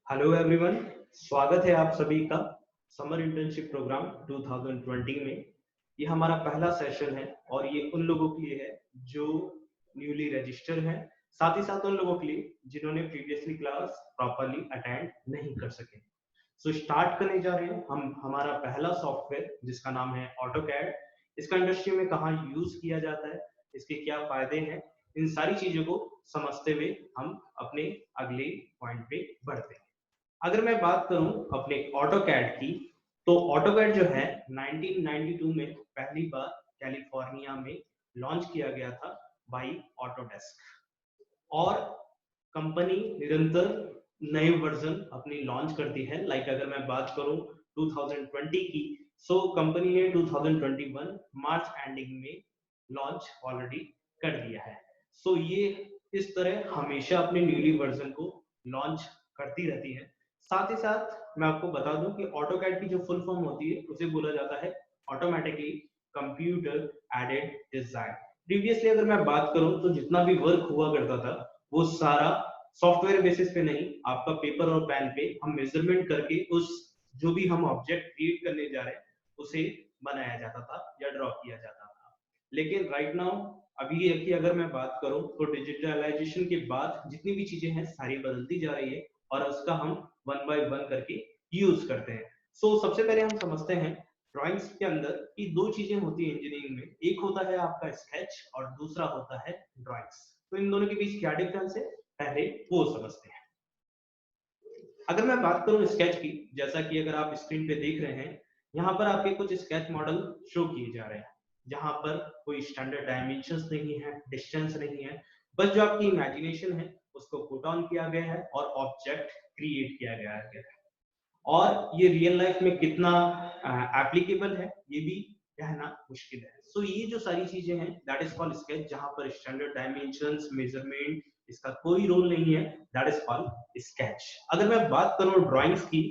Hello everyone, स्वागत है आप सभी का समर इंटर्नशिप प्रोग्राम 2020 में। ये हमारा पहला सेशन है और ये उन लोगों के लिए है जो न्यूली रजिस्टर हैं, साथ ही साथ उन लोगों के लिए जिन्होंने प्रीवियसली क्लास प्रॉपरली अटेंड नहीं कर सके। सो स्टार्ट करने जा रहे हैं हम हमारा पहला सॉफ्टवेयर जिसका नाम है ऑटोकैड। इसका इंडस्ट्री में कहाँ यूज किया जाता है, इसके क्या फायदे हैं, इन सारी चीजों को समझते हुए हम अपने अगले पॉइंट पे बढ़ते हैं। अगर मैं बात करूं अपने ऑटोकैड की, तो ऑटोकैड जो है 1992 में पहली बार कैलिफोर्निया में लॉन्च किया गया था बाई ऑटोडेस्क। और कंपनी निरंतर नए वर्जन अपनी लॉन्च करती है। लाइक अगर मैं बात करूं 2020 की, सो कंपनी ने 2021 मार्च एंडिंग में लॉन्च ऑलरेडी कर दिया है। सो ये इस तरह हमेशा अपने न्यूली वर्जन को लॉन्च करती रहती है। साथ ही साथ मैं आपको बता दूं कि ऑटोकैड की जो फुल फॉर्म होती है उसे बोला जाता है automatically computer aided design. Previously अगर मैं बात करूं तो जितना भी वर्क हुआ करता था वो सारा सॉफ्टवेयर बेसिस पे नहीं, आपका पेपर और पेन पे हम मेजरमेंट करके उस जो भी हम ऑब्जेक्ट क्रिएट करने जा रहे हैं उसे बनाया जाता था या ड्रॉ किया जाता था। लेकिन राइट नाउ अभी की अगर मैं बात करूं तो डिजिटलाइजेशन के बाद जितनी भी चीजें हैं सारी बदलती जा रही है और उसका हम वन बाय वन करके यूज करते हैं। सबसे पहले हम समझते हैं ड्राइंग्स के अंदर कि दो चीजें होती है इंजीनियरिंग में, एक होता है आपका स्केच और दूसरा होता है ड्राइंग्स। तो इन दोनों के बीच क्या डिफरेंस है, पहले वो समझते हैं। अगर मैं बात करूं स्केच की, जैसा कि अगर आप स्क्रीन पे देख रहे हैं, यहाँ पर आपके कुछ स्केच मॉडल शो किए जा रहे हैं जहां पर कोई स्टैंडर्ड डायमेंशंस नहीं है, डिस्टेंस नहीं है, बस जो आपकी इमेजिनेशन है उसको पुट ऑन किया गया है और ऑब्जेक्ट क्रिएट किया गया है। और ये रियल लाइफ में कितना एप्लीकेबल है ये भी कहना मुश्किल है। ये जो सारी चीजें हैं दैट इज कॉल्ड स्केच, जहां पर स्टैंडर्ड डायमेंशंस, मेजरमेंट, इसका कोई रोल नहीं है, दैट इज कॉल्ड स्केच। अगर मैं बात करूं ड्राइंग्स की,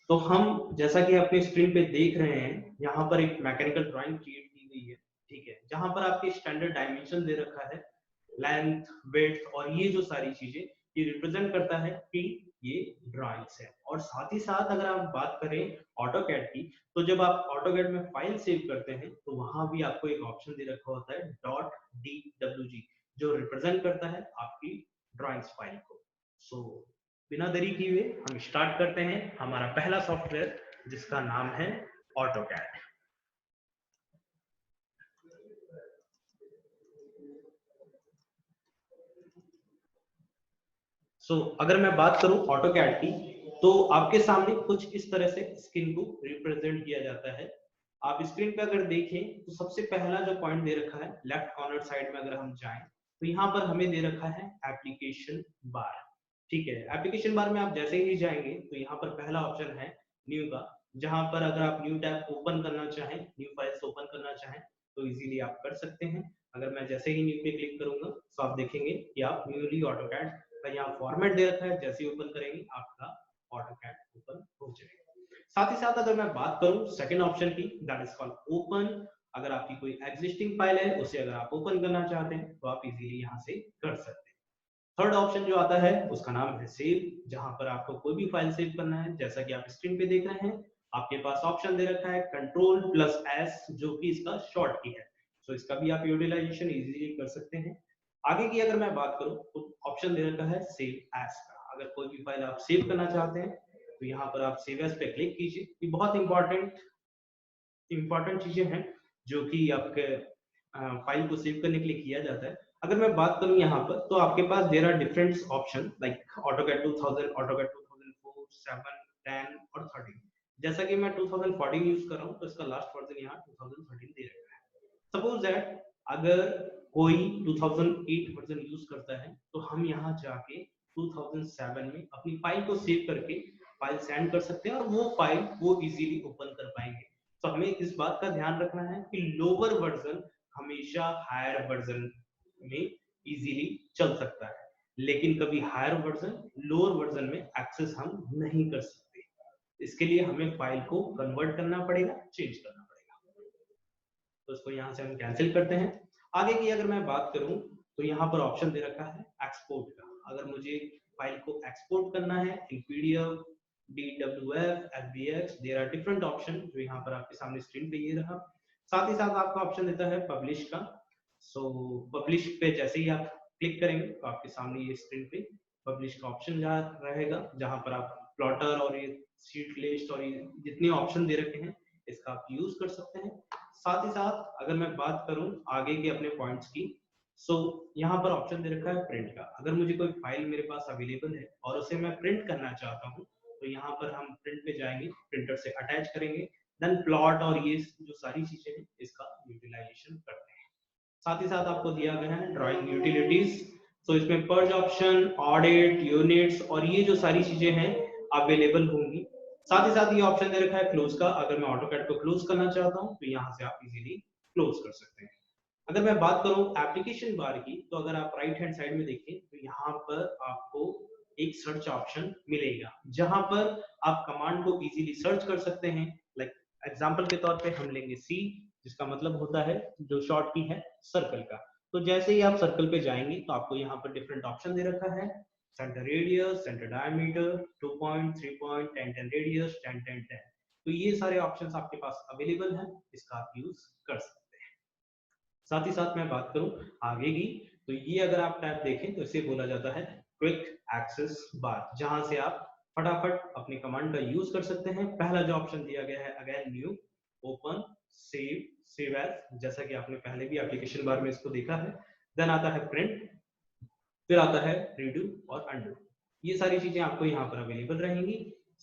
तो हम जैसा कि अपने स्क्रीन पे देख रहे हैं यहाँ पर एक मैकेनिकल ड्राइंग क्रिएट की गई है, ठीक है, जहां पर आपके स्टैंडर्ड डायमेंशन दे रखा है, लेंथ, विड्थ और ये जो सारी चीजें ये रिप्रेजेंट करता है कि ये ड्राइंग्स है। और साथ ही साथ अगर आप बात करें ऑटोकैड की, तो जब आप ऑटोकैड में फाइल सेव करते हैं तो वहां भी आपको एक ऑप्शन दे रखा होता है .dwg, जो रिप्रेजेंट करता है आपकी ड्राइंग्स फाइल को। बिना देरी किए हुए हम स्टार्ट करते हैं हमारा पहला सॉफ्टवेयर जिसका नाम है ऑटोकैड। अगर मैं बात करूं ऑटोकैड की, तो आपके सामने कुछ इस तरह से स्क्रीन को रिप्रेजेंट किया जाता है। आप स्क्रीन पे अगर देखें तो सबसे पहला जो पॉइंट दे रखा है लेफ्ट कॉर्नर साइड में अगर हम जाएं, तो यहाँ पर हमें दे रखा है एप्लीकेशन बार। ठीक है, एप्लीकेशन बार में आप जैसे ही जाएंगे तो यहाँ पर पहला ऑप्शन है न्यू का, जहां पर अगर आप न्यू टैब ओपन करना चाहें, न्यू फाइल्स ओपन करना चाहें तो इजीली आप कर सकते हैं। अगर मैं जैसे ही न्यू पे क्लिक करूंगा तो आप देखेंगे कि आप न्यूली ऑटोकैड का यहाँ फॉर्मेट दे रखा है, जैसे ही ओपन करेंगे आपका ऑटोकैड ओपन हो जाएगा। साथ ही साथ अगर मैं बात करूं सेकंड ऑप्शन की, दैट इज कॉल्ड ओपन। अगर आपकी कोई एग्जिस्टिंग फाइल है उसे अगर आप ओपन करना चाहते हैं तो आप इजीली यहाँ से कर सकते हैं। थर्ड ऑप्शन जो आता है उसका नाम है सेव, जहां पर आपको कोई भी फाइल सेव करना है, जैसा कि आप स्क्रीन पे देख रहे हैं आपके पास ऑप्शन दे रखा है कंट्रोल प्लस एस, जो कि इसका शॉर्ट की है। इसका भी आप यूटिलाइजेशन इजीली कर सकते हैं। आगे की अगर मैं बात करूं तो ऑप्शन दे रखा है सेव एज का। अगर कोई भी फाइल आप सेव करना चाहते हैं तो यहाँ पर आप सेव एज पे क्लिक कीजिए। ये बहुत इंपॉर्टेंट चीजें हैं जो कि आपके फाइल को सेव करने के लिए किया जाता है। अगर मैं बात करूं यहाँ पर तो आपके पास there are different option like AutoCAD 2000, AutoCAD 2004, 7, 10 और 13। जैसा कि मैं 2014 यूज कर रहा हूँ तो इसका लास्ट वर्जन यहाँ 2013 दे रखा है। सपोज दैट अगर कोई 2008 वर्जन यूज करता है तो हम यहाँ जाके 2007 में अपनी फाइल को सेव करके फाइल सेंड कर सकते हैं और वो फाइल वो इजीली ओपन कर पाएंगे। तो हमें इस बात का ध्यान रखना है कि लोअर वर्जन हमेशा हायर वर्जन में इजीली चल सकता है, लेकिन कभी हायर वर्जन लोअर वर्जन में एक्सेस हम नहीं कर सकते। इसके लिए हमें फाइल को कन्वर्ट करना पड़ेगा, चेंज करना पड़ेगा। तो इसको यहाँ से हम कैंसिल करते हैं। आगे की अगर मैं बात करूं तो यहाँ पर ऑप्शन दे रखा है एक्सपोर्ट का। अगर मुझे फाइल को एक्सपोर्ट करना है in PDF, DWF, FBX, there are different option जो यहाँ पर आपके सामने स्क्रीन पे ये रहा। साथ ही साथ आपका ऑप्शन देता है पब्लिश का। सो पब्लिश पे जैसे ही आप क्लिक करेंगे तो आपके सामने ये स्क्रीन पे पब्लिश का ऑप्शन रहेगा, जहां पर आप प्लॉटर और ये शीट लिस्ट और ये जितने ऑप्शन दे रखे हैं इसका आप यूज कर सकते हैं। साथ ही साथ अगर मैं बात करूं आगे के अपने पॉइंट्स की, सो यहाँ पर ऑप्शन दे रखा है प्रिंट का। अगर मुझे कोई फाइल मेरे पास अवेलेबल है और उसे मैं प्रिंट करना चाहता हूँ तो यहाँ पर हम प्रिंट पे जाएंगे, प्रिंटर से अटैच करेंगे, देन प्लॉट और ये जो सारी चीजें हैं इसका यूटिलाइजेशन करते हैं। साथ ही साथ आपको दिया गया है ड्राइंग यूटिलिटीज, तो इसमें पर्ज ऑप्शन, ऑडिट, यूनिट्स और ये जो सारी चीजें हैं अवेलेबल होंगी। साथ ही साथ ये ऑप्शन दे रखा है क्लोज का। अगर मैं ऑटोकैड को क्लोज करना चाहता हूँ तो यहाँ से आप इजीली क्लोज कर सकते हैं। अगर मैं बात करूं एप्लीकेशन बार की, तो अगर आप राइट हैंड साइड में देखें तो यहाँ पर आपको एक सर्च ऑप्शन मिलेगा, जहां पर आप कमांड को इजीली सर्च कर सकते हैं। लाइक एग्जांपल के तौर पे हम लेंगे सी, जिसका मतलब होता है जो शॉर्ट की है सर्कल का। तो जैसे ही आप सर्कल पे जाएंगे तो आपको यहाँ पर डिफरेंट ऑप्शन दे रखा है, centre radius, centre diameter, 2 point, 3 point, 10 10 radius, 10 10 10। तो ये सारे ऑप्शंस आपके पास अवेलेबल हैं, इसका आप यूज कर सकते हैं। साथ ही साथ मैं बात करूं आगे की, तो ये अगर आप टैब देखें तो इसे बोला जाता है क्विक एक्सेस बार, जहां से आप फटाफट अपनी कमांड का यूज कर सकते हैं। पहला जो ऑप्शन दिया गया है again new, open, save, save as, जैसा कि आपने पहले भी एप्लीकेशन बार में इसको देखा है। देन आता है प्रिंट, फिर आता है रीडू और अंडू। ये सारी चीजें आपको यहाँ पर अवेलेबल रहेंगी।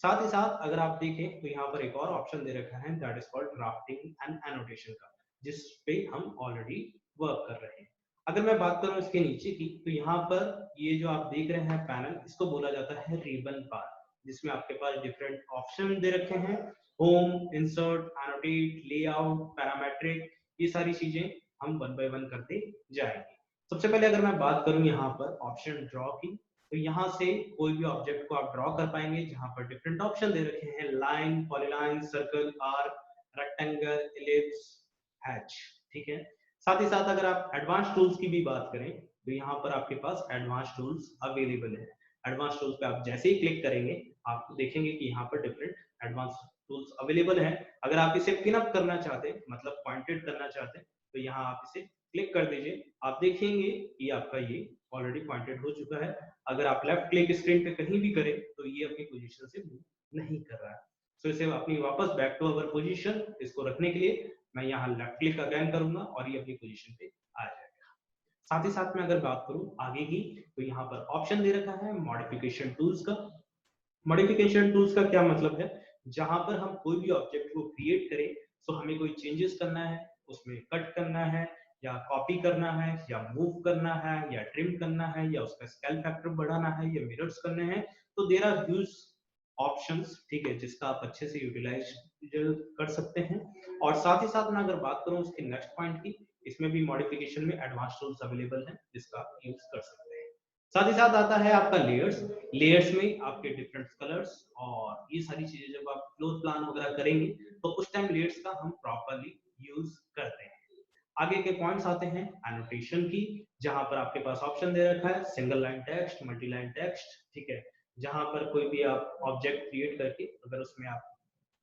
साथ ही साथ अगर आप देखें तो यहाँ पर एक और ऑप्शन दे रखा है that is called drafting and annotation का, जिस पे हम ऑलरेडी वर्क कर रहे हैं। अगर मैं बात करूं इसके नीचे की, तो यहाँ पर ये जो आप देख रहे हैं पैनल, इसको बोला जाता है रिबन बार, जिसमें आपके पास डिफरेंट ऑप्शन दे रखे हैं, home, insert, annotate, layout, parametric, ये सारी चीजें हम वन बाय वन करते जाएंगे। सबसे पहले अगर मैं बात करूं यहाँ पर ऑप्शन ड्रॉ की, तो यहाँ से कोई भी ऑब्जेक्ट को आप ड्रॉ कर पाएंगे, जहां पर डिफरेंट ऑप्शन दे रखे हैं, line, polyline, circle, arc, rectangle, ellipse, hatch. ठीक है। साथ ही साथ अगर आप एडवांस टूल्स की भी बात करें तो यहाँ पर आपके पास एडवांस टूल्स अवेलेबल है। एडवांस टूल्स पे आप जैसे ही क्लिक करेंगे आप देखेंगे कि यहाँ पर डिफरेंट एडवांस टूल्स अवेलेबल है। अगर आप इसे पिन अप करना चाहते हैं, मतलब पॉइंटेड करना चाहते हैं, तो यहाँ आप इसे क्लिक कर दीजिए। आप देखेंगे कि आपका ये ऑलरेडी पॉइंटेड हो चुका है। अगर आप लेफ्ट क्लिक स्क्रीन पे कहीं भी करें तो ये अपनी पोजीशन से मूव नहीं कर रहा है। तो इसे अपनी वापस बैक टू अवर पोजीशन, इसको रखने के लिए मैं यहाँ लेफ्ट क्लिक अगेन करूंगा और ये अपनी पोजीशन पे आ जाएगा। साथ ही साथ में अगर बात करूं आगे की, तो यहाँ पर ऑप्शन दे रखा है मॉडिफिकेशन टूल्स का। मॉडिफिकेशन टूल्स का क्या मतलब है, जहां पर हम कोई भी ऑब्जेक्ट को क्रिएट करें, तो हमें कोई चेंजेस करना है, उसमें कट करना है या कॉपी करना है या मूव करना है या ट्रिम करना है या उसका स्केल फैक्टर बढ़ाना है या मिरर्स करने हैं, तो देयर आर ह्यूज ऑप्शंस, ठीक है, जिसका आप अच्छे से यूटिलाइज कर सकते हैं। और साथ ही साथ मैं अगर बात करूं उसके नेक्स्ट पॉइंट की, इसमें भी मॉडिफिकेशन में एडवांस टूल्स अवेलेबल हैं जिसका आप यूज कर सकते हैं। साथ ही साथ आता है आपका लेयर्स। लेयर्स में आपके डिफरेंट कलर्स और ये सारी चीजें जब आप फ्लोर प्लान वगैरह करेंगे तो उस टाइम लेयर्स का हम प्रॉपर्ली यूज करते हैं। आगे के पॉइंट्स आते हैं एनोटेशन की, जहां पर आपके पास ऑप्शन दे रखा है single line text, multi line text, ठीक है, जहां पर कोई भी आप ऑब्जेक्ट क्रिएट करके अगर उसमें आप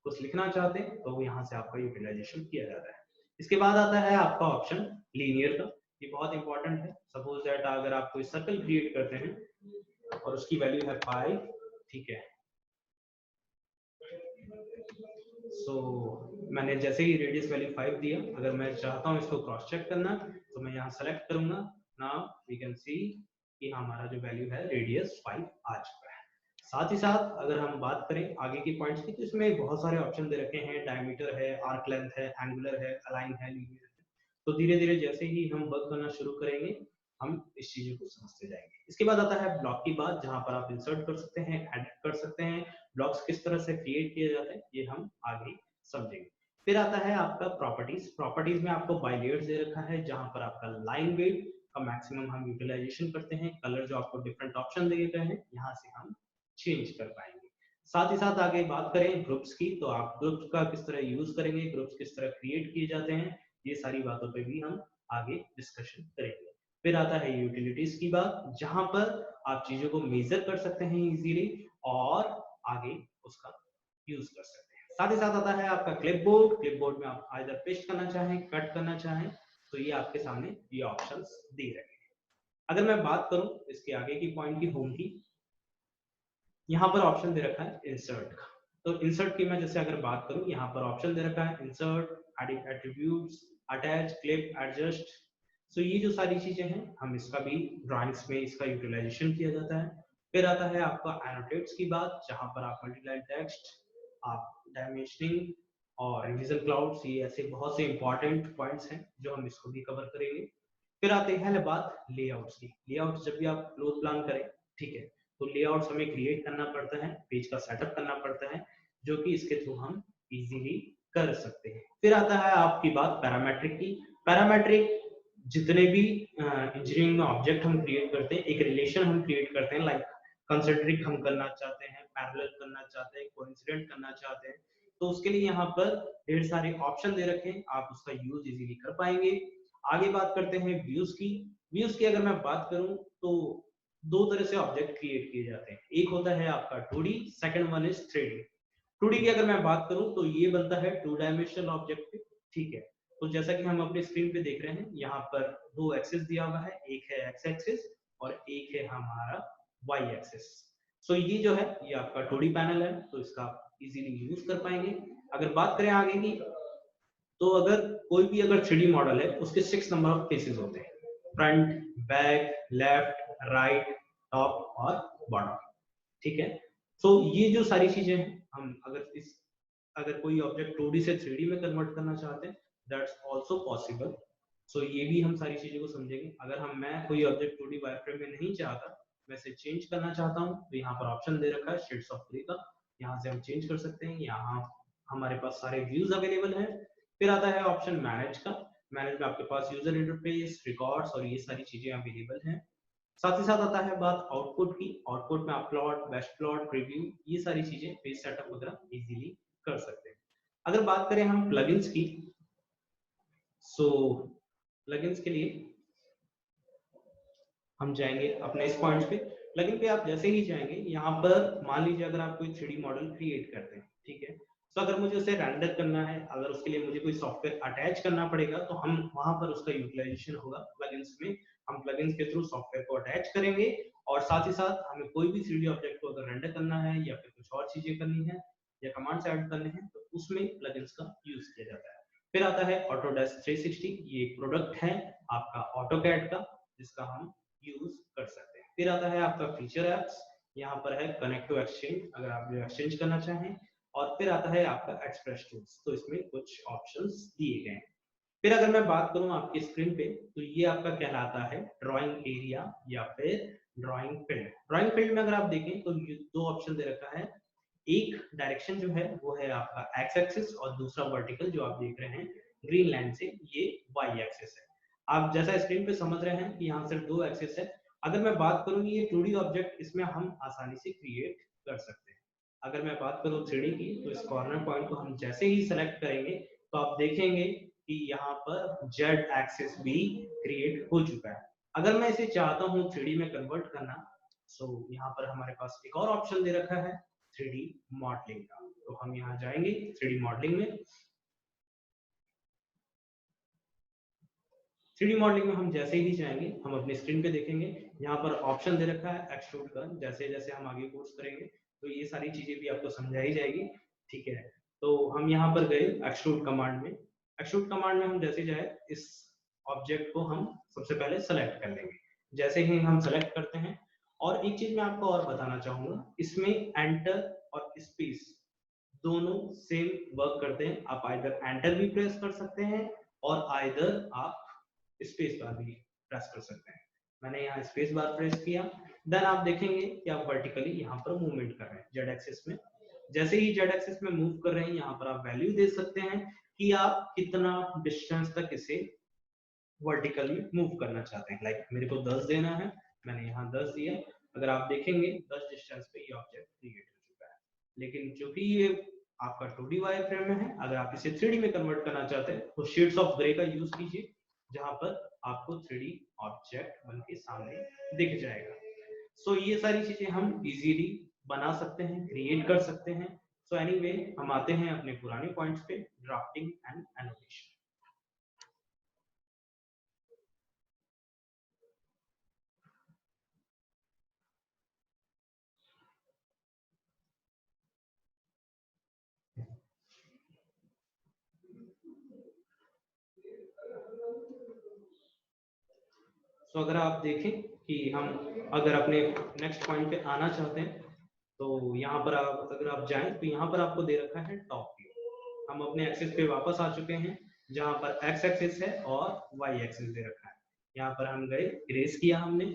कुछ लिखना चाहते हैं तो यहाँ से आपका यूटिलाइजेशन किया जाता है। इसके बाद आता है आपका ऑप्शन लीनियर का। ये बहुत इंपॉर्टेंट है। सपोज दैट अगर आप कोई सर्कल क्रिएट करते हैं और उसकी वैल्यू है 5, ठीक है, मैंने जैसे ही रेडियस वैल्यू 5 दिया, अगर मैं चाहता हूं इसको क्रॉस चेक करना तो मैं यहाँ सेलेक्ट करूंगा। नाउ वी कैन सी कि हमारा जो वैल्यू है रेडियस 5 आ चुका है। साथ ही साथ अगर हम बात करें आगे की पॉइंट्स की, तो इसमें बहुत सारे ऑप्शन दे रखे हैं, डायमीटर है, आर्क लेंथ है, एंगुलर है, अलाइन है, लीनियर है। तो धीरे धीरे जैसे ही हम वर्क करना शुरू करेंगे हम इस चीजों को समझते जाएंगे। इसके बाद आता है ब्लॉक की बात, जहां पर आप इंसर्ट कर सकते हैं, एडिट कर सकते हैं, ब्लॉक्स किस तरह से क्रिएट किए जाते हैं ये हम आगे समझेंगे। फिर आता है आपका प्रॉपर्टीज। प्रॉपर्टीज में आपको बाय लेयर्स दे रखा है, जहां पर आपका लाइन वेट का मैक्सिमम हम यूटिलाइजेशन करते हैं। कलर जो आपको डिफरेंट ऑप्शन दिए गए हैं यहाँ से हम चेंज कर पाएंगे। साथ ही साथ आगे बात करें ग्रुप्स की, तो आप ग्रुप्स का किस तरह यूज करेंगे, ग्रुप्स किस तरह क्रिएट किए जाते हैं, ये सारी बातों पे भी हम आगे डिस्कशन करेंगे। फिर आता है यूटिलिटीज की बात, जहां पर आप चीजों को मेजर कर सकते हैं इजीली और आगे उसका यूज कर सकते हैं। साथ ही साथ आता है आपका क्लिपबोर्ड। क्लिपबोर्ड में आप आइदर पेस्ट करना चाहें, कट करना चाहें, तो ये आपके सामने ये ऑप्शंस दे रहे हैं। अगर मैं बात करूं इसके आगे की पॉइंट की, होम की, यहाँ पर ऑप्शन दे रखा है इंसर्ट का। तो इंसर्ट की मैं जैसे अगर बात करूं, यहाँ पर ऑप्शन दे रखा है insert, edit attributes, attach, clip, adjust. So ये जो सारी चीजें हैं, हम इसका भी ड्राइंग्स में इसका यूटिलाइजेशन किया जाता है। फिर आता है आपका एनोटेट्स की बात, जहां पर आप मल्टीलाइन टेक्स्ट, आप डायमेंशनिंग और रिवीजन क्लाउड्स, ये ऐसे बहुत से इंपॉर्टेंट पॉइंट्स हैं जो हम इसको भी कवर करेंगे। फिर आते हैं बात लेआउट्स की। लेआउट जब भी आप फ्लोर प्लान करें, ठीक है, तो लेआउट्स हमें क्रिएट करना पड़ता है, पेज का सेटअप करना पड़ता है, जो कि इसके थ्रू हम इजीली कर सकते हैं। फिर आता है आपकी बात पैरामेट्रिक की। पैरामेट्रिक जितने भी इंजीनियरिंग में ऑब्जेक्ट हम क्रिएट करते हैं, एक रिलेशन हम क्रिएट करते हैं, लाइक कंसेंट्रिक हम करना चाहते हैं, पैरेलल करना चाहते हैं, कोइंसिडेंट करना चाहते हैं, तो उसके लिए यहाँ पर ढेर सारे ऑप्शन दे रखे हैं, आप उसका यूज इजीली कर पाएंगे। आगे बात करते हैं व्यूज की। व्यूज की अगर मैं बात करूं तो दो तरह से ऑब्जेक्ट क्रिएट किए जाते हैं। एक होता है आपका 2D, second one is 3D। 2D की अगर मैं बात करूं तो ये बनता है 2 डायमेंशनल ऑब्जेक्ट पे, ठीक है। तो जैसा कि हम अपने स्क्रीन पे देख रहे हैं, यहाँ पर दो एक्सिस दिया हुआ है, एक है एक्स एक्सिस और एक है हमारा वाई एक्सिस। सो ये जो है ये आपका 2D पैनल है, तो इसका आप इजीली यूज कर पाएंगे। अगर बात करें आगे की, तो अगर कोई भी अगर 3D मॉडल है, उसके 6 नंबर ऑफ फेसेस होते हैं, front, back, left, right, top और बॉटम, ठीक है। तो ये जो सारी चीजें हैं, हम अगर कोई ऑब्जेक्ट 2D से 3D में कन्वर्ट करना चाहते हैं, दैट्स आल्सो पॉसिबल। सो ये भी हम सारी चीजों को समझेंगे। अगर मैं कोई ऑब्जेक्ट 2D वायरफ्रेम में नहीं चाहता, मैं इसे चेंज करना चाहता हूँ, तो यहाँ पर ऑप्शन दे रखा है शेड्स ऑफ ग्रे का, यहाँ से हम चेंज कर सकते हैं। यहाँ हमारे पास सारे व्यूज अवेलेबल हैं। फिर आता है ऑप्शन मैनेज का। मैनेज में आपके पास यूजर इंटरफेस, रिकॉर्ड्स और ये सारी चीजें अवेलेबल हैं। साथ ही साथ आता है बात आउटपुट की। आउटपुट में आप प्लॉट, बेस्ट प्लॉट, प्रीव्यू, ये सारी चीजें, पेज सेटअप वगैरह इजीली कर सकते हैं। अगर बात करें हम प्लगइन्स की, सो प्लगइन्स के लिए हम जाएंगे अपने इस पॉइंट पे। प्लगइन पे आप जैसे ही जाएंगे, यहाँ पर मान लीजिए अगर आप कोई 3D मॉडल क्रिएट करते हैं, ठीक है, तो अगर मुझे उसे रेंडर करना है, अगर उसके लिए मुझे कोई सॉफ्टवेयर अटैच करना पड़ेगा, तो हम वहां पर उसका यूटिलाइजेशन होगा प्लगइन्स में। हम प्लगइन्स के थ्रू सॉफ्टवेयर को अटैच करेंगे और साथ ही साथ हमें कोई भी 3D ऑब्जेक्ट को अगर रेंडर करना है या फिर कुछ और चीजें करनी है या कमांड्स ऐड करने हैं, तो उसमें प्लगइन्स का यूज किया जाता है। फिर आता है ऑटोडेस्क 360। ये एक प्रोडक्ट है आपका ऑटोकैड का, जिसका हम यूज कर सकते हैं। फिर आता है आपका फीचर एप्स। यहाँ पर है कनेक्ट टू एक्सचेंज, अगर आप जो एक्सचेंज करना चाहें। और फिर आता है आपका एक्सप्रेस टूल्स, तो इसमें कुछ ऑप्शंस दिए गए हैं। फिर अगर मैं बात करूं आपकी स्क्रीन पे, तो ये आपका कहलाता है ड्राइंग एरिया या फिर ड्राइंग फील्ड। ड्राइंग फील्ड में अगर आप देखें तो ये दो ऑप्शन दे रखा है। एक डायरेक्शन जो है वो है आपका एक्स एक्सिस और दूसरा वर्टिकल जो आप देख रहे हैं ग्रीन लाइन से, ये वाई एक्सिस है। आप जैसा स्क्रीन पे समझ रहे हैं कि यहाँ सिर्फ दो एक्सिस है। अगर मैं बात करूँ ये 2D ऑब्जेक्ट, इसमें हम आसानी से क्रिएट कर सकते हैं। अगर मैं बात करूँ 3D की, तो इस कॉर्नर पॉइंट को हम जैसे ही सेलेक्ट करेंगे, तो आप देखेंगे कि यहाँ पर जेड एक्सिस भी क्रिएट हो चुका है। अगर मैं इसे चाहता हूँ 3D में कन्वर्ट करना, सो यहाँ पर हमारे पास एक और ऑप्शन दे रखा है 3D मॉडलिंग का। तो हम यहाँ जाएंगे 3D मॉडलिंग में। 3D मॉडलिंग में हम जैसे ही जाएंगे, हम अपनी स्क्रीन पे देखेंगे यहाँ पर ऑप्शन दे रखा है एक्सट्रूड का। जैसे जैसे हम आगे कोर्स करेंगे, तो ये सारी चीजें भी आपको समझाई जाएगी, ठीक है। तो हम यहाँ पर गए एक्सट्रूड कमांड में। एक्सट्रूड कमांड में हम जैसे जाए, इस ऑब्जेक्ट को हम सबसे पहले सेलेक्ट कर लेंगे। जैसे ही हम सेलेक्ट करते हैं, और एक चीज मैं आपको और बताना चाहूंगा, इसमें एंटर और स्पेस दोनों सेम वर्क करते हैं। आप आइदर एंटर भी प्रेस कर सकते हैं और आइदर आप स्पेस बार भी प्रेस कर सकते हैं। मैंने यहाँ स्पेस बार प्रेस किया, देन आप देखेंगे कि आप वर्टिकली यहाँ पर मूवमेंट कर रहे हैं जेड एक्सिस में। जैसे ही जेड एक्सिस में मूव कर रहे हैं, यहाँ पर आप वैल्यू दे सकते हैं कि आप कितना डिस्टेंस तक इसे वर्टिकल में मूव करना चाहते हैं। लाइक मेरे को 10 देना है, मैंने यहाँ 10 दिया। अगर आप देखेंगे 10 डिस्टेंस पे ये ऑब्जेक्ट क्रिएट हो चुका है। लेकिन चूंकि ये आपका 2D वायर फ्रेम में है, अगर आप इसे 3D में कन्वर्ट करना चाहते हैं, तो शेड्स ऑफ ग्रे का यूज कीजिए, जहां पर आपको 3D ऑब्जेक्ट बन के सामने दिख जाएगा। सो ये सारी चीजें हम इजीली बना सकते हैं, क्रिएट कर सकते हैं। सो एनीवे हम आते हैं अपने पुराने पॉइंट्स पे, ड्राफ्टिंग एंड एनोटेशन। तो अगर आप देखें कि हम अगर अपने नेक्स्ट पॉइंट पे आना चाहते हैं तो यहाँ पर आप अगर आप जाएं तो यहाँ पर आपको दे रखा है टॉप व्यू। हम अपने एक्सिस पे वापस आ चुके हैं जहाँ पर एक्स एक्सिस है और वाई एक्सिस दे रखा है। यहाँ पर हम गए, इरेज किया हमने।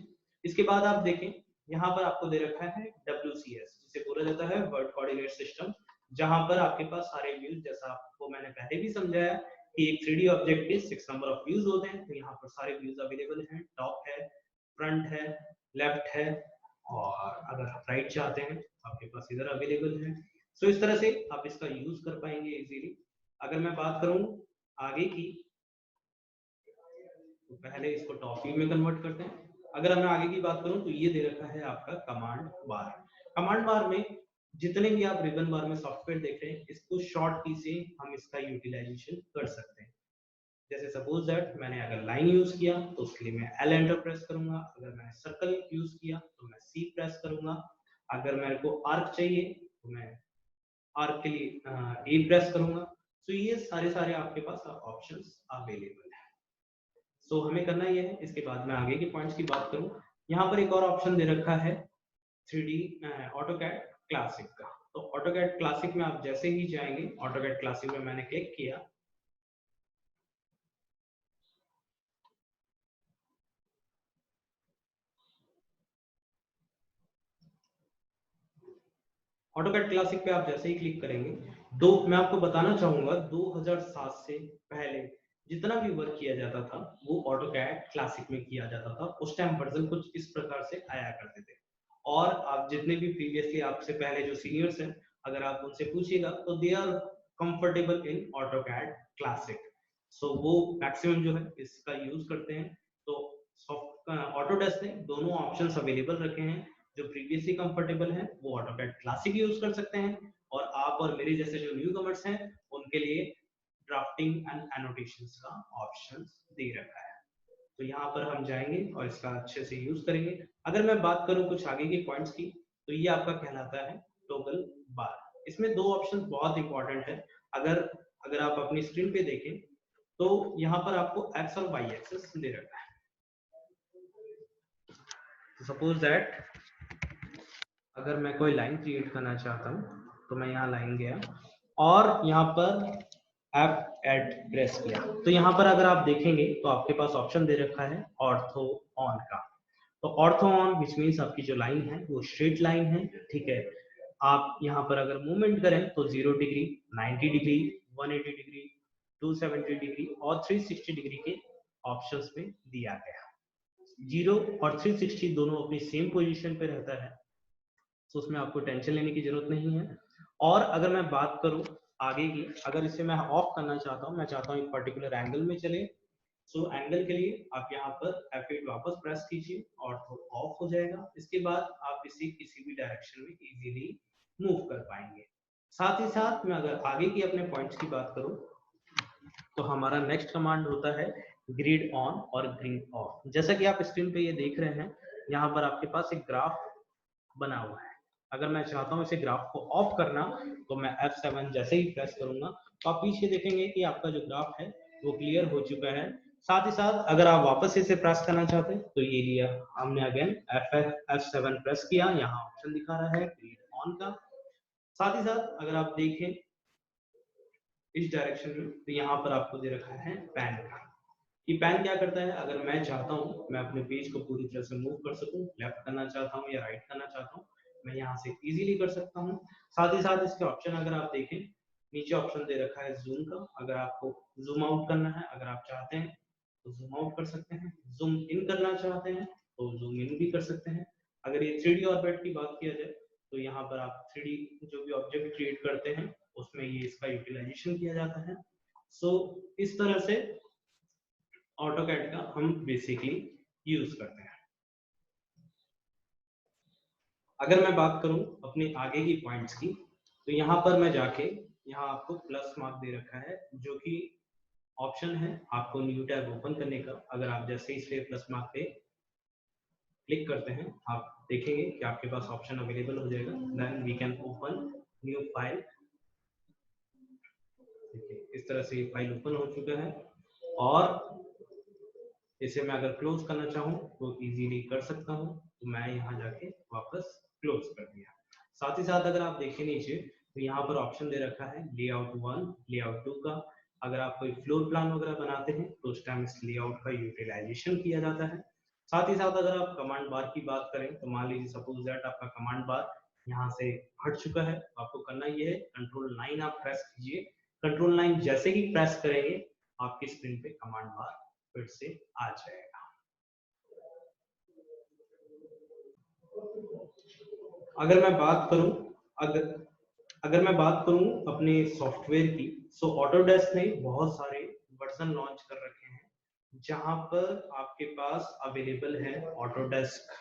इसके बाद आप देखें यहाँ पर आपको दे रखा है WCS, जिसे बोला जाता है वर्ड कोऑर्डिनेट सिस्टम, जहाँ पर आपके पास सारे व्यूज, जैसा आपको मैंने पहले भी समझाया कि एक 3D ऑब्जेक्ट के 6 नंबर ऑफ व्यूज होते हैं, तो यहाँ पर सारे व्यूज अवेलेबल हैं। टॉप है, फ्रंट है, लेफ्ट है, और अगर आप राइट चाहते हैं तो आपके पास इधर अवेलेबल है। सो इस तरह से आप इसका यूज कर पाएंगे इजीली। अगर मैं बात करूं आगे की, तो पहले इसको टॉप व्यू में कन्वर्ट करते हैं। अगर मैं आगे की बात करूं तो ये दे रखा है आपका कमांड बार। कमांड बार में जितने भी आप रिबन बार में सॉफ्टवेयर देख रहे हैं, इसको शॉर्ट की से हम इसका यूटिलाइजेशन कर सकते हैं। जैसे सपोज दैट मैंने अगर लाइन यूज किया तो उसके लिए मैं एल एंटर प्रेस करूंगा। अगर मैंने सर्कल यूज किया तो मैं सी प्रेस करूंगा। अगर मेरे को आर्क चाहिए तो मैं आर्क के लिए ए प्रेस करूंगा। तो ये सारे सारे आपके पास ऑप्शंस अवेलेबल है। सो हमें करना ये है। इसके बाद मैं आगे के पॉइंट्स की बात करूं, यहाँ पर एक और ऑप्शन दे रखा है 3D ऑटोकैड क्लासिक का। तो ऑटोकैड क्लासिक में आप जैसे ही जाएंगे, ऑटोकैड क्लासिक में मैंने क्लिक किया, ऑटोकैड क्लासिक पे आप जैसे ही क्लिक करेंगे, मैं आपको बताना चाहूंगा 2007 से पहले जितना भी वर्क किया जाता था वो ऑटोकैड क्लासिक में किया जाता था। उस टाइम वर्जन कुछ इस प्रकार से आया करते थे। और आप जितने भी प्रीवियसली आपसे पहले जो सीनियर्स हैं, अगर आप उनसे पूछिएगा तो they are comfortable in AutoCAD classic. So वो मैक्सिमम जो है इसका यूज करते हैं। तो ऑटोडेस्क ने दोनों ऑप्शंस अवेलेबल रखे हैं। जो प्रीवियसली कंफर्टेबल है वो ऑटोकैड क्लासिक यूज कर सकते हैं, और आप और मेरे जैसे जो न्यू कमर्स हैं उनके लिए ड्राफ्टिंग एंड एनोटेशंस का ऑप्शन दे रखा है। तो यहाँ पर हम जाएंगे और इसका अच्छे से यूज करेंगे। अगर मैं बात करूं कुछ आगे के पॉइंट्स की, तो ये आपका कहलाता है टॉगल बार। इसमें दो ऑप्शन बहुत इंपॉर्टेंट है। अगर अगर आप अपनी स्क्रीन पे देखें तो यहाँ पर आपको एक्स और वाई एक्सिस दे रखा है। सपोज दैट अगर मैं कोई लाइन क्रिएट करना चाहता हूँ तो मैं यहाँ लाइन गया और यहाँ पर एफ एड प्रेस किया, तो यहाँ पर अगर आप देखेंगे तो आपके पास ऑप्शन दे रखा है ऑर्थो ऑन का। तो ऑर्थो ऑन विच मीन्स आपकी जो लाइन है वो स्ट्रेट लाइन है, ठीक है। आप यहाँ पर अगर मूवमेंट करें तो 0 डिग्री, 90 डिग्री, 180 डिग्री, 270 डिग्री और 360 डिग्री के ऑप्शंस में दिया गया। 0 और 360 दोनों अपनी सेम पोजीशन पे रहता है, तो उसमें आपको टेंशन लेने की जरूरत नहीं है। और अगर मैं बात करूं आगे की, अगर इसे मैं ऑफ करना चाहता हूं, मैं चाहता हूं एक पर्टिकुलर एंगल में चले, सो एंगल के लिए आप यहाँ पर F8 वापस प्रेस कीजिए और तो ऑफ हो जाएगा। इसके बाद आप इसे किसी भी डायरेक्शन में इजीली मूव कर पाएंगे। साथ ही साथ मैं अगर आगे की अपने पॉइंट्स की बात करूं तो हमारा नेक्स्ट कमांड होता है ग्रिड ऑन और ग्रिड ऑफ। जैसा कि आप स्क्रीन पे ये देख रहे हैं, यहाँ पर आपके पास एक ग्राफ बना हुआ है। अगर मैं चाहता हूं इसे ग्राफ को ऑफ करना तो मैं F7 जैसे ही प्रेस करूंगा तो आप पीछे देखेंगे कि आपका जो ग्राफ है वो क्लियर हो चुका है। साथ ही साथ अगर आप वापस इसे प्रेस करना चाहते हैं तो ये लिया हमने, अगेन F7 प्रेस किया, यहाँ ऑप्शन दिखा रहा है ग्रिड ऑन का। साथ ही साथ अगर आप देखें इस डायरेक्शन में तो यहाँ पर आपको दे रखा है पैन का। कि पैन क्या करता है, अगर मैं चाहता हूँ मैं अपने पेज को पूरी तरह से मूव कर सकूं, लेफ्ट करना चाहता हूँ या राइट करना चाहता हूँ, मैं यहाँ से इजीली कर सकता हूँ। साथ ही साथ इसके ऑप्शन अगर आप देखें, नीचे ऑप्शन दे रखा है जूम का। अगर आपको जूम आउट करना है, अगर आप चाहते हैं तो जूम आउट कर सकते हैं, जूम इन करना चाहते हैं तो जूम इन भी कर सकते हैं। अगर ये 3D ऑर्बिट की बात किया जाए तो यहाँ पर आप 3D जो भी ऑब्जेक्ट क्रिएट करते हैं उसमें ये इसका यूटिलाइजेशन किया जाता है। सो इस तरह से ऑटोकैड का हम बेसिकली यूज करते हैं। अगर मैं बात करूं अपने आगे की पॉइंट्स की, तो यहाँ पर मैं जाके यहाँ आपको प्लस मार्क दे रखा है, जो कि ऑप्शन है आपको न्यू टैब ओपन करने का। अगर आप जैसे ही इस प्लस मार्क पे क्लिक करते हैं, आप देखेंगे कि आपके पास ऑप्शन अवेलेबल हो जाएगा, then we can open new file. देखिए इस तरह से फाइल ओपन हो चुका है, और इसे मैं अगर क्लोज करना चाहूँ तो इजीली कर सकता हूँ। तो मैं यहाँ जाके वापस क्लोज कर दिया। साथ ही साथ अगर आप देखें नीचे, तो यहाँ पर ऑप्शन दे रखा है लेआउट 1, लेआउट 2 का। अगर आप कोई फ्लोर प्लान वगैरह बनाते हैं तो उस टाइम इस लेआउट का यूटिलाइजेशन किया जाता है। साथ ही साथ अगर आप कमांड बार की बात करें, तो मान लीजिए सपोज दैट आपका कमांड बार यहाँ से हट चुका है, तो आपको करना ये है कंट्रोल 9 आप प्रेस कीजिए। कंट्रोल 9 जैसे ही प्रेस करेंगे, आपकी स्क्रीन पे कमांड बार फिर से आ जाएगा। अगर मैं बात करूं अगर मैं बात करूं अपने सॉफ्टवेयर की, सो ऑटोडेस्क ने बहुत सारे वर्जन लॉन्च कर रखे हैं, जहां पर आपके पास अवेलेबल है ऑटोडेस्क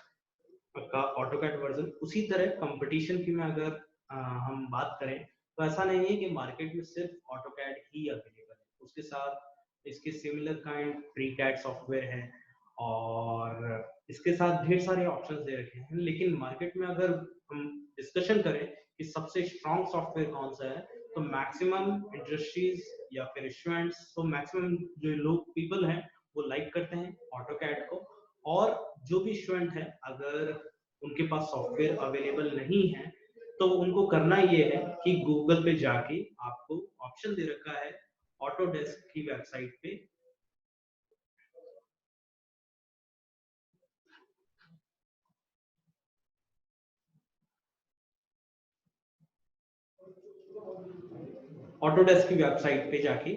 का ऑटोकैड वर्जन। उसी तरह कंपटीशन की मैं अगर हम बात करें, तो ऐसा नहीं है कि मार्केट में सिर्फ ऑटोकैड ही अवेलेबल है, उसके साथ इसके सिमिलर काइंड फ्रीकैड सॉफ्टवेयर है, और इसके साथ ढेर सारे ऑप्शंस दे रखे हैं। लेकिन मार्केट में अगर हम डिस्कशन करें कि सबसे स्ट्रॉन्ग सॉफ्टवेयर कौन सा है, तो मैक्सिमम इंडस्ट्रीज या फिर स्टूडेंट्स, तो मैक्सिमम जो लोग पीपल हैं वो लाइक करते हैं ऑटोकैड को। और जो भी स्टूडेंट है, अगर उनके पास सॉफ्टवेयर अवेलेबल नहीं है, तो उनको करना ये है कि गूगल पे जाके आपको ऑप्शन दे रखा है ऑटोडेस्क की वेबसाइट पे, ऑटोडेस्क की वेबसाइट पे जाके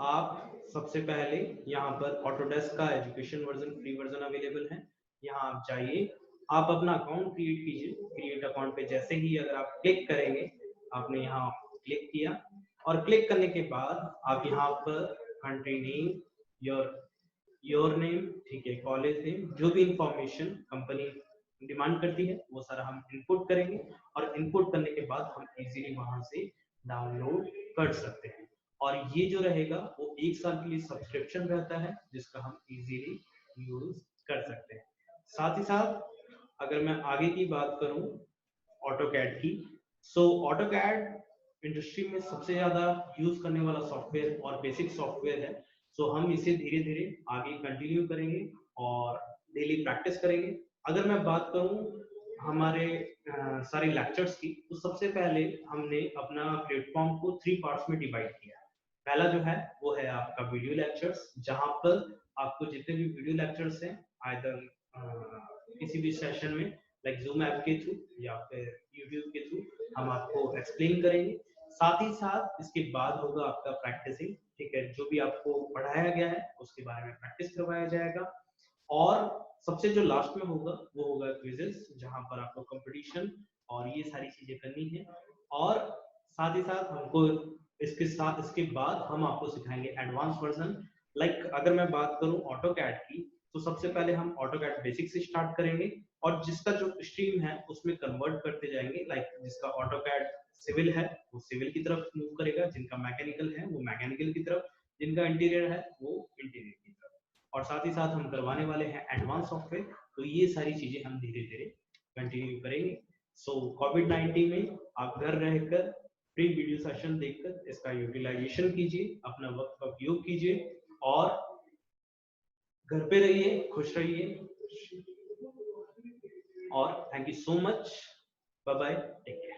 आप सबसे पहले यहाँ पर ऑटोडेस्क का education version, free version available है, यहाँ आप जाइए, आप अपना अकाउंट क्रिएट कीजिए। क्रिएट अकाउंट पे जैसे ही अगर आप क्लिक करेंगे, आपने यहाँ क्लिक किया, और क्लिक करने के बाद आप यहाँ पर कंट्री नेम, योर नेम, ठीक है, कॉलेज नेम, जो भी इंफॉर्मेशन कंपनी डिमांड करती है वो सारा हम इनपुट करेंगे, और इनपुट करने के बाद हम इजीली वहां से डाउनलोड कर सकते हैं। और ये जो रहेगा वो 1 साल के लिए सब्सक्रिप्शन रहता है, जिसका हम इजीली यूज कर सकते हैं। साथ ही साथ अगर मैं आगे की बात करूं ऑटोकैड की, सो ऑटोकैड इंडस्ट्री में सबसे ज्यादा यूज करने वाला सॉफ्टवेयर और बेसिक सॉफ्टवेयर है। सो हम इसे धीरे धीरे आगे कंटिन्यू करेंगे और डेली प्रैक्टिस करेंगे। अगर मैं बात करूं हमारे सारे लेक्चर्स की, तो सबसे पहले हमने अपना प्लेटफॉर्म को 3 पार्ट्स में डिवाइड किया। पहला जो है वो है आपका वीडियो लेक्चर्स, जहां पर आपको जितने भी वीडियो लेक्चर्स हैं, आइदर किसी भी सेशन में लाइक जूम ऐप के थ्रू या फिर यूट्यूब के थ्रू हम आपको एक्सप्लेन करेंगे। साथ ही साथ इसके बाद होगा आपका प्रैक्टिसिंग, ठीक है, जो भी आपको पढ़ाया गया है उसके बारे में प्रैक्टिस करवाया जाएगा। और सबसे जो लास्ट में होगा वो होगा क्विजेस, जहां पर आपको कंपटीशन और ये सारी चीजें करनी है। और साथ ही साथ हमको इसके बाद हम आपको सिखाएंगे एडवांस वर्जन। लाइक अगर मैं बात करूं ऑटोकैड की, तो सबसे पहले हम ऑटोकैड बेसिक से स्टार्ट करेंगे, और जिसका जो स्ट्रीम है उसमें कन्वर्ट करते जाएंगे। लाइक जिसका ऑटोकैड सिविल है वो सिविल की तरफ मूव करेगा, जिनका मैकेनिकल है वो मैकेनिकल की तरफ, जिनका इंटीरियर है वो इंटीरियर की तरफ। और साथ ही साथ हम करवाने वाले हैं एडवांस सॉफ्टवेयर। तो ये सारी चीजें हम धीरे धीरे कंटिन्यू करेंगे। सो कोविड-19 में आप घर रहकर फ्री वीडियो सेशन देखकर इसका यूटिलाइजेशन कीजिए, अपना वक्त का उपयोग कीजिए, और घर पे रहिए, खुश रहिए, और thank you so much. Bye bye, take care.